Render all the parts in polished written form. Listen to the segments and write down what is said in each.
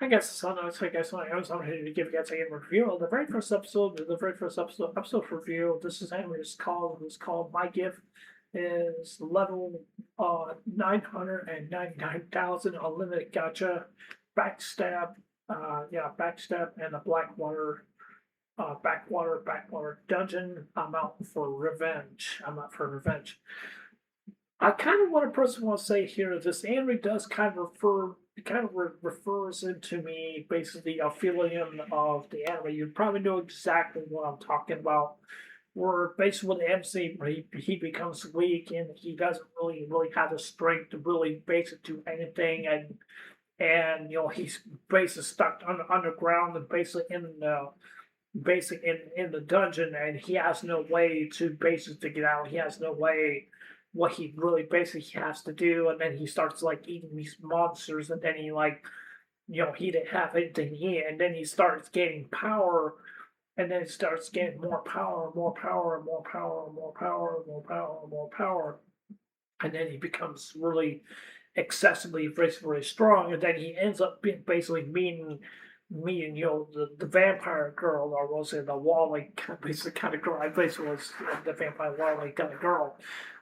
I guess I know. So I guess I was on here to give you guys a review. The very first episode review. This is anime is called. It's called My Gift is level 999,000 unlimited gacha, backstab, backstab, and the Backwater dungeon. I'm out for revenge. I kind of want to personally want to say here this anime does kind of refers into me basically a feeling of the anime. You probably know exactly what I'm talking about. Where basically with the MC, he becomes weak and he doesn't really have the strength to really basically do anything, and he's basically stuck underground and basically in the dungeon, and he has no way to basically to get out. He has no way what he really basically has to do, and then he starts like eating these monsters, and then he like he didn't have anything to eat, and then he starts gaining power, and then it starts getting more power, more power, more power, more power, more power, more power, and then he becomes really excessively very strong, and then he ends up being basically meeting the vampire girl, or was it the Wally basically kind of girl? I basically was the vampire Wally kind of girl.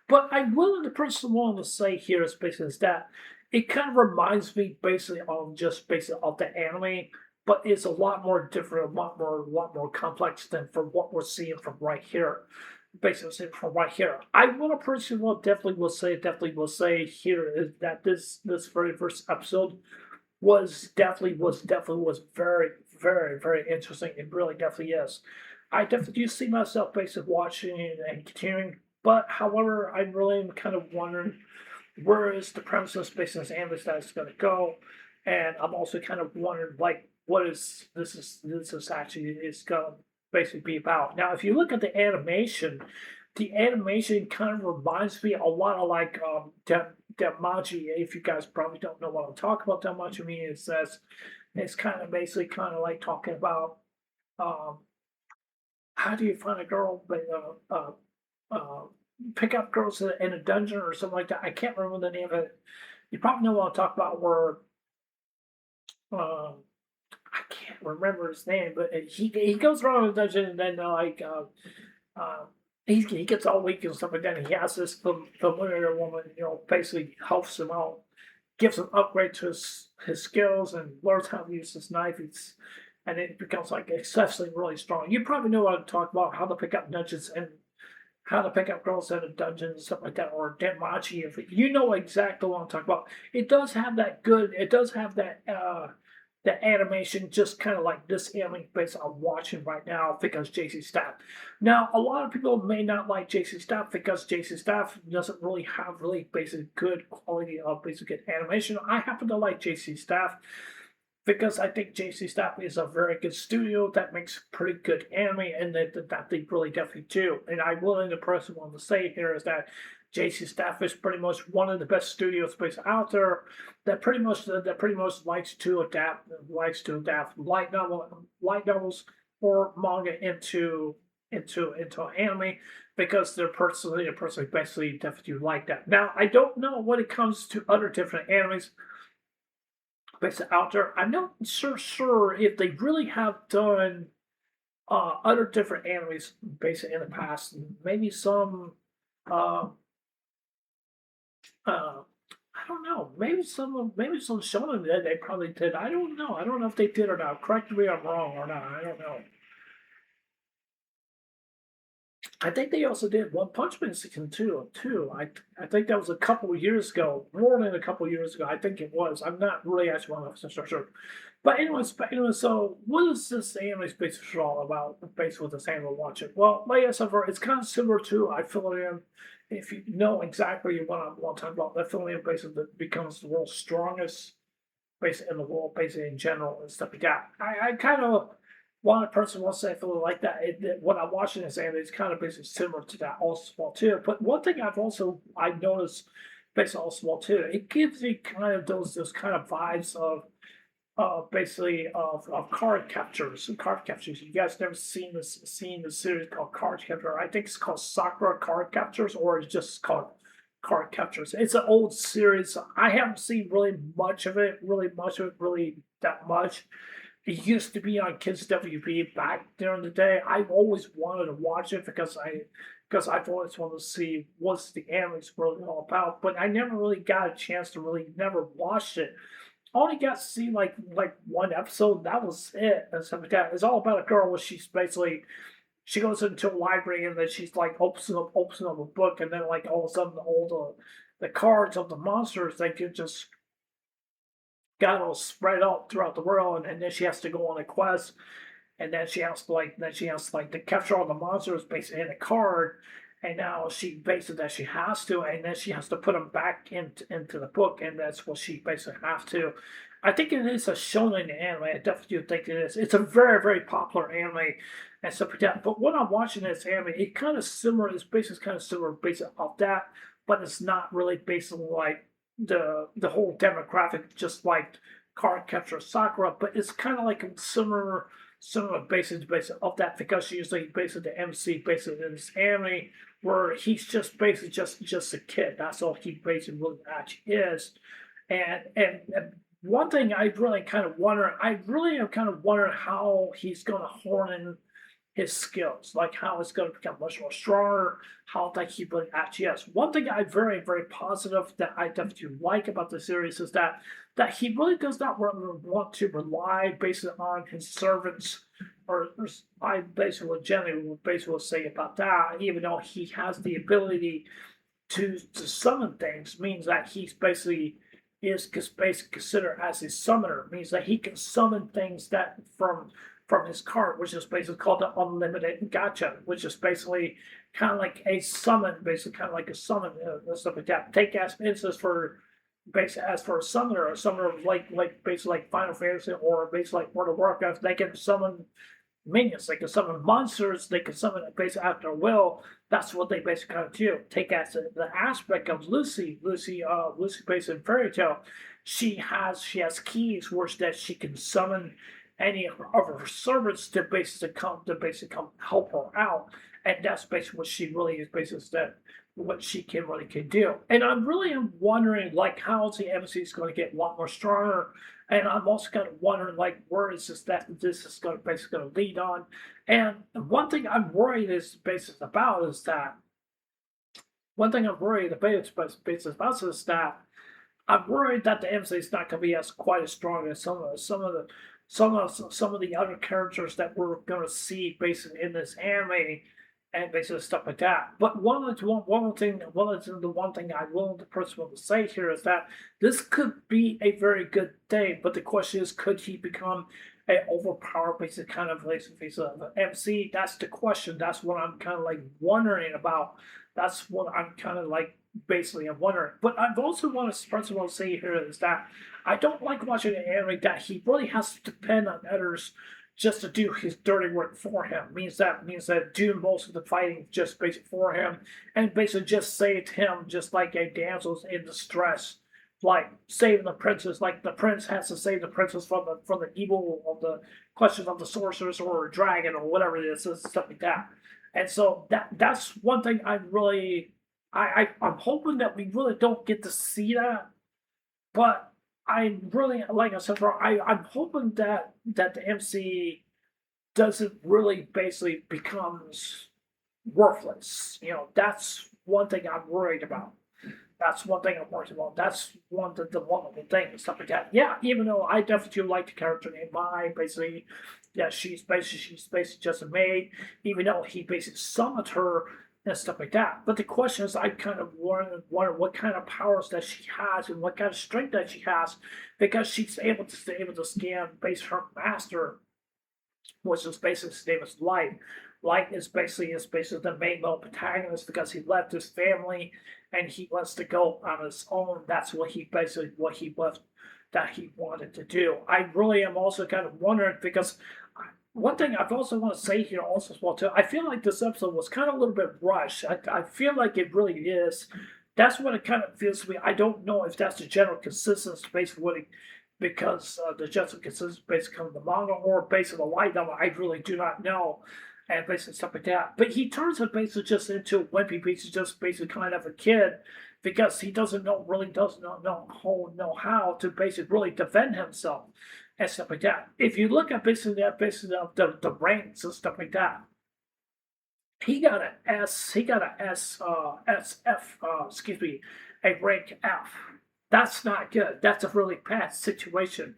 But I'm willing to personally want to say here is basically is that it kind of reminds me basically of just basically of the anime, but it's a lot more different, a lot more complex than from what we're seeing from right here. Basically from right here. I want to personally definitely will say here is that this very first episode was very interesting. It really definitely is. I definitely do see myself basically watching and continuing, but however, I really am kind of wondering where is the premise of Space and Ambus that is going to go, and I'm also kind of wondering like what is this actually is going to basically be about. Now, if you look at the animation kind of reminds me a lot of like Demaji. If you guys probably don't know what I'm talking about, Demaji means it says it's kind of basically kind of like talking about um, how do you find a girl, uh, pick up girls in a dungeon or something like that. I can't remember the name of it. You probably know what I'm talking about. Where um, I can't remember his name, but he goes around the dungeon and then uh, he gets all weak and stuff like that. And he has this familiar woman, basically helps him out, gives him upgrade to his skills, and learns how to use his knife. And it becomes like excessively really strong. You probably know what I'm talking about, how to pick up dungeons and how to pick up girls in a dungeon and stuff like that, or Denmachi. If you know exactly what I'm talking about, it does have that good. It does have that animation, just kind of like this anime based I'm watching right now because JC Staff. Now, a lot of people may not like JC Staff because JC Staff doesn't really have really basic good quality of basic good animation. I happen to like JC Staff because I think JC Staff is a very good studio that makes pretty good anime, and that they really definitely do. And I'm willing to personally want to say here is that JC Staff is pretty much one of the best studios based out there that pretty much likes to adapt light novels or manga into anime because they're personally basically definitely like that. Now I don't know when it comes to other different animes based out there. I'm not sure if they really have done other different animes based in the past. Maybe some uh, uh, I don't know. Maybe some shonen that they probably did. I don't know. I don't know if they did or not. Correct me if I'm wrong or not. I don't know. I think they also did One Punch Man season two too. I think that was a couple of years ago, more than a couple of years ago. I think it was. I'm not really actually 100% sure. But anyways, so what is this anime basically all about? Based with this anime watching. Well, like I said, it's kind of similar to I fill it in. If you know exactly what I want to talk about, that filling in basically that becomes the world's strongest basically in the world, basically in general and stuff like that. I kind of one person will say feel like that. When I'm watching this anime, it's kind of basically similar to that also well too. But one thing I've noticed basically also well too, it gives me kind of those kind of vibes of basically of card captures. You guys never seen the series called Card Capture? I think it's called Sakura Card Captures, or it's just called card captors. It's an old series. I haven't seen really that much. It used to be on Kids WB back during the day. I've always wanted to watch it because I've always wanted to see what's the anime's really all about. But I never really got a chance to really never watch it. Only got to see like one episode. That was it. And stuff like that. It's all about a girl where she's basically she goes into a library and then she's like opens up a book and then like all of a sudden all the cards of the monsters they can just got all spread out throughout the world and then she has to go on a quest and then she has to like to capture all the monsters basically in a card and now she basically that she has to and then she has to put them back into the book and that's what she basically has to. I think it is a shonen anime. I definitely do think it is. It's a very, very popular anime and stuff like that. But when I'm watching this anime, it kind of similar. It's basically kind of similar based off that, but it's not really based on like the whole demographic, just like Card Capture Sakura. But it's kind of like a similar basis of that because she usually basically the MC basically in this anime where he's just basically just a kid. That's all he basically really actually is. And one thing I really am kind of wondering how he's going to hone in his skills, like how it's going to become much more stronger, how that he really actually is. One thing I'm very, very positive that I definitely like about the series is that he really does not want to rely basically on his servants, or I basically generally will basically say about that, even though he has the ability to summon things, means that he's basically basically considered as a summoner, means that he can summon things that from his cart, which is basically called the unlimited gacha, which is basically kind of like a summon, basically kind of like a summon stuff like that. Take as instance for basically as for a summoner like basically like Final Fantasy or basically like World of Warcraft, they can summon minions, they can summon monsters, they can summon it basically at their will. That's what they basically kind of do. Take as the aspect of Lucy based in Fairy Tale. She has keys where that she can summon any of her servants to basically come help her out. And that's basically what she really is basically that what she can do. And I'm really wondering like how the MC is going to get a lot more stronger. And I'm also kind of wondering like where is this is going to basically going to lead on. And one thing I'm worried is basically about is that one thing I'm worried about is that I'm worried that the MC is not going to be as quite as strong as some of the other characters that we're going to see basically in this anime and basically stuff like that. But one thing I will the person will say here is that this could be a very good thing, but the question is, could he become a overpowered basically kind of face of an MC? That's the question. That's what I'm kind of like wondering about. That's what I'm kind of like basically I'm wondering. But I've also want to first of all say here is that I don't like watching an anime that he really has to depend on others just to do his dirty work for him. Means that do most of the fighting just basically for him and basically just saved him just like a damsel in distress. Like saving the princess, like the prince has to save the princess from the evil of the questions of the sorceress or a dragon or whatever it is, stuff like that. And so that's one thing I really I'm hoping that we really don't get to see that, but I really, like I said, I'm hoping that the MC doesn't really basically becomes worthless. That's one thing I'm worried about. That's one thing I'm worried about. That's the wonderful thing and stuff like that. Yeah, even though I definitely do like the character named Mai, basically, yeah, she's basically just a maid. Even though he basically summoned her and stuff like that. But the question is, I kind of wonder what kind of powers that she has and what kind of strength that she has, because she's able to scan base her master, which is basically his name is Light. Light is basically the main male protagonist because he left his family and he wants to go on his own. That's what he left that he wanted to do. I really am also kind of wondering because one thing I've also want to say here also as well too. I feel like this episode was kind of a little bit rushed. I feel like it really is. That's what it kind of feels to me. I don't know if that's the general consistency basically what it, because the general consistency basically of the manga or based on the light novel. I really do not know. And basically stuff like that. But he turns it basically just into a wimpy piece, just basically kind of a kid because he doesn't know how to basically really defend himself and stuff like that. If you look at basically the ranks and stuff like that, he got an S. He got an SF. Excuse me, a rank F. That's not good. That's a really bad situation.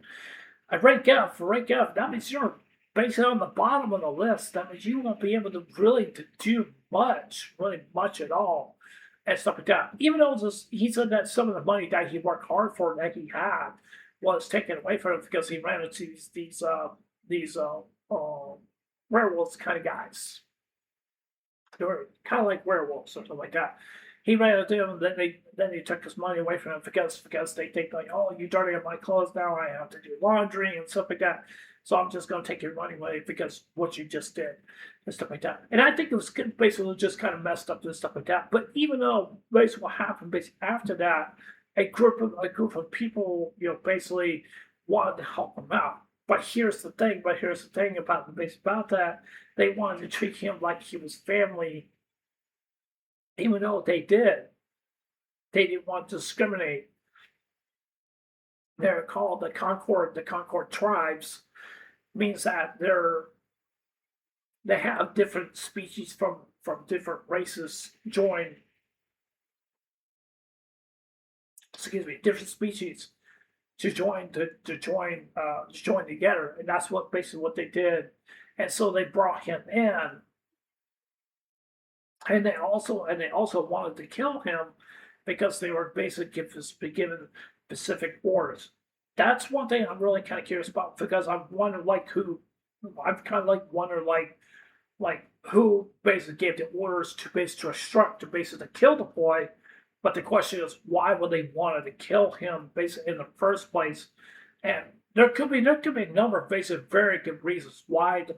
A rank F. That means you're basically on the bottom of the list. That means you won't be able to really to do much, really much at all, and stuff like that. Even though he said that some of the money that he worked hard for that he had was taken away from him because he ran into these werewolves kind of guys. They were kind of like werewolves, something like that. He ran into them, and then they took his money away from him because they think like, oh, you dirty up my clothes now, I have to do laundry and stuff like that. So I'm just gonna take your money away because what you just did and stuff like that. And I think it was basically just kind of messed up and stuff like that. But even though basically what happened basically after that, a group of people, basically wanted to help him out. But here's the thing. About that, they wanted to treat him like he was family, even though they did. They didn't want to discriminate. They're called the Concord tribes, means that they have different species from different races join. Excuse me, different species to join together, and that's what they did. And so they brought him in, and they also wanted to kill him because they were basically given specific orders. That's one thing I'm really kind of curious about because I'm wondering like who basically gave the orders to basically kill the boy. But the question is, why would they wanted to kill him basically in the first place? And there could be a number of basically very good reasons why they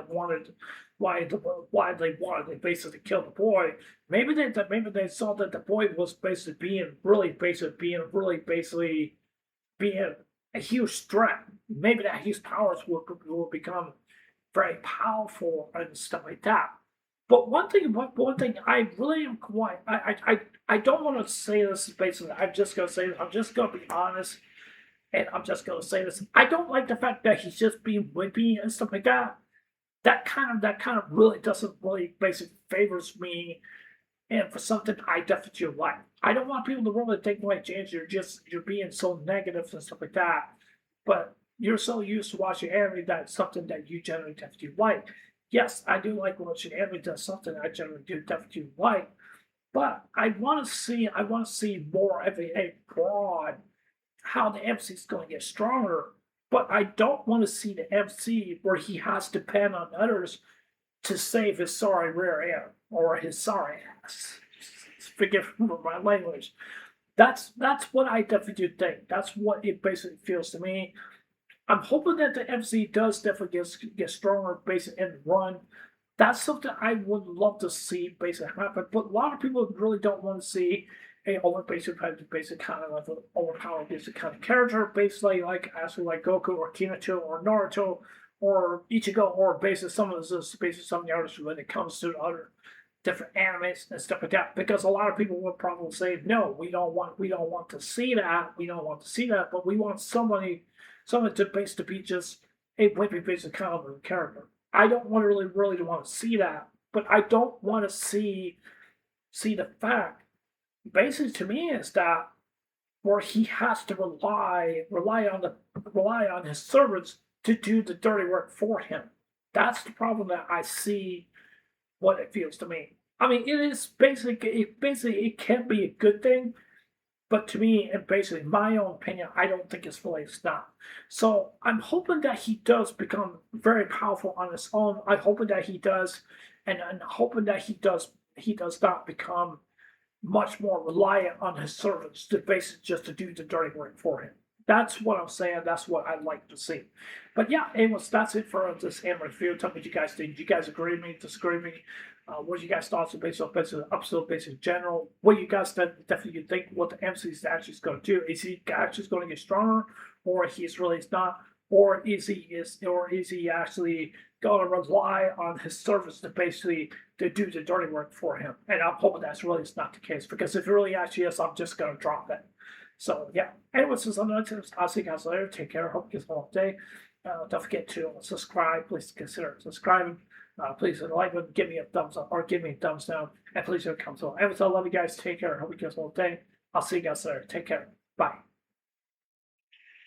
wanted to basically kill the boy. Maybe they saw that the boy was basically being a huge threat. Maybe that his powers will become very powerful and stuff like that. But one thing I really am quite I don't want to say this basically. I'm just gonna say this. I'm just gonna be honest, and I'm just gonna say this. I don't like the fact that he's just being wimpy and stuff like that. That kind of really doesn't really basically favors me, and for something I definitely like. I don't want people to really think like James, you're being so negative and stuff like that. But you're so used to watching anime that it's something that you generally definitely like. Yes, I do like watching anime. That's something I generally do definitely like. But I want to see more of a broad how the MC is going to get stronger. But I don't want to see the MC where he has to depend on others to save his sorry rear end or his sorry ass. Forgive my language. That's what I definitely do think. That's what it basically feels to me. I'm hoping that the MC does definitely get stronger basically in the run. That's something I would love to see basically happen. But a lot of people really don't want to see a basic kind of like an overpowered basic kind of character, basically like Goku or Kinato or Naruto or Ichigo or basically some of the others when it comes to other different animes and stuff like that. Because a lot of people would probably say, no, we don't want to see that. We don't want to see that, but we want someone to basically be just a wimpy basic kind of a character. I don't want to really want to see that, but I don't want to see the fact. Basically, to me, is that where he has to rely on his servants to do the dirty work for him. That's the problem that I see. What it feels to me. I mean, it can be a good thing, but to me, and basically my own opinion, I don't think it's not. So I'm hoping that he does become very powerful on his own. I'm hoping that he does, and I'm hoping that he does not become much more reliant on his servants to basically just to do the dirty work for him. That's what I'm saying. That's what I'd like to see. But yeah, anyways, that's it for this anime review. Tell me what you guys think. Do you guys agree with me? Disagree with me? What you guys thoughts based on the episode, based in general? What you guys definitely think what the MC is actually going to do? Is he actually going to get stronger, or he's really not? or is he actually going to rely on his servants to basically to do the dirty work for him? And I'm hoping that's really not the case, because if it really actually is, I'm just going to drop it. So yeah. Anyways, this is another tips. I'll see you guys later. Take care. Hope you guys have a day. Don't forget to subscribe. Please consider subscribing. Please like button, give me a thumbs up or give me a thumbs down, and please do a comment below. Anyways, I love you guys. Take care. Hope you guys have a day. I'll see you guys later. Take care. Bye.